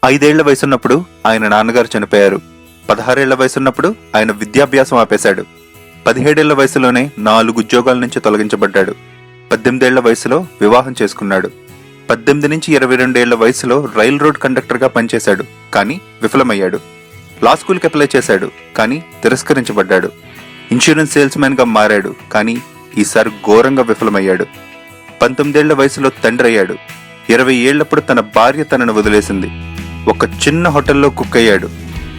5 ఏళ్ల వయసున్నప్పుడు ఆయన నాన్నగారు చనిపోయారు. 16 ఏళ్ల వయసున్నప్పుడు ఆయన విద్యాభ్యాసం ఆపేశాడు. 17 ఏళ్ల వయసులోనే 4 ఉద్యోగాల నుంచి తొలగించబడ్డాడు. 18 ఏళ్ల వయసులో వివాహం చేసుకున్నాడు. 18 నుంచి 22 ఏళ్ల వయసులో రైల్ రోడ్ కండక్టర్గా పనిచేశాడు, కానీ విఫలమయ్యాడు. లా స్కూల్కి అప్లై చేశాడు, కానీ తిరస్కరించబడ్డాడు. ఇన్సూరెన్స్ సేల్స్ మ్యాన్ గా మారాడు, కానీ ఈసారి ఘోరంగా విఫలమయ్యాడు. 19 ఏళ్ల వయసులో తండ్రి అయ్యాడు. 20 ఏళ్లప్పుడు తన భార్య తనను వదిలేసింది. ఒక చిన్న హోటల్లో కుక్ అయ్యాడు.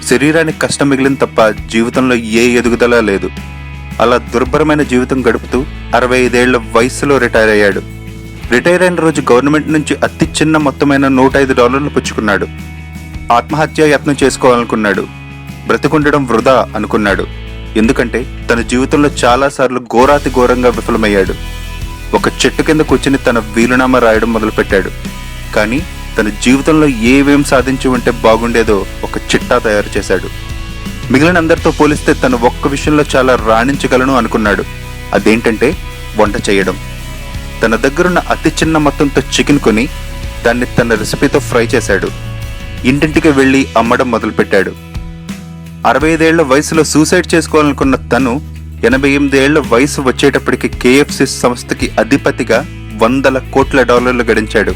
శరీరానికి కష్టం మిగిలిన తప్ప జీవితంలో ఏ ఎదుగుదల లేదు. అలా దుర్భరమైన జీవితం గడుపుతూ 65 ఏళ్ల వయసులో రిటైర్ అయ్యాడు. రిటైర్ అయిన రోజు గవర్నమెంట్ నుంచి అతి చిన్న మొత్తమైన $105 పుచ్చుకున్నాడు. ఆత్మహత్యా యత్నం చేసుకోవాలనుకున్నాడు. బ్రతికుండడం వృధా అనుకున్నాడు. ఎందుకంటే తన జీవితంలో చాలాసార్లు ఘోరాతి ఘోరంగా విఫలమయ్యాడు. ఒక చెట్టు కింద కూర్చుని తన వీలునామా రాయడం మొదలుపెట్టాడు. కానీ తన జీవితంలో ఏమేం సాధించి ఉంటే బాగుండేదో ఒక చిట్టా తయారు చేశాడు. మిగిలిన అందరితో పోలిస్తే తను ఒక్క విషయంలో చాలా రాణించగలను అనుకున్నాడు. అదేంటంటే వంట చేయడం. తన దగ్గరున్న అతి చిన్న మొత్తంతో చికెన్ కొని దాన్ని తన రెసిపీతో ఫ్రై చేశాడు. ఇంటింటికి వెళ్లి అమ్మడం మొదలుపెట్టాడు. 65 ఏళ్ల వయసులో సూసైడ్ చేసుకోవాలనుకున్న తను 88 ఏళ్ల వయసు వచ్చేటప్పటికి KFC సంస్థకి అధిపతిగా $100 కోట్ల గడించాడు.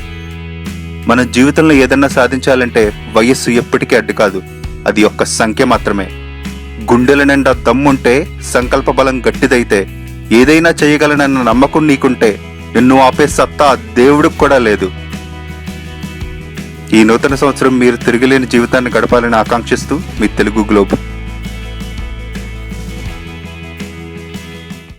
మన జీవితంలో ఏదన్నా సాధించాలంటే వయస్సు ఎప్పటికీ అడ్డు కాదు, అది ఒక్క సంఖ్య మాత్రమే. గుండెల నిండా దమ్ముంటే, సంకల్ప బలం గట్టిదైతే, ఏదైనా చేయగలనన్న నమ్మకం నీకుంటే నిన్ను ఆపే సత్తా దేవుడికి కూడా లేదు. ఈ నూతన సంవత్సరం మీరు తిరిగిలేని జీవితాన్ని గడపాలని ఆకాంక్షిస్తూ మీ తెలుగు గ్లోబ్.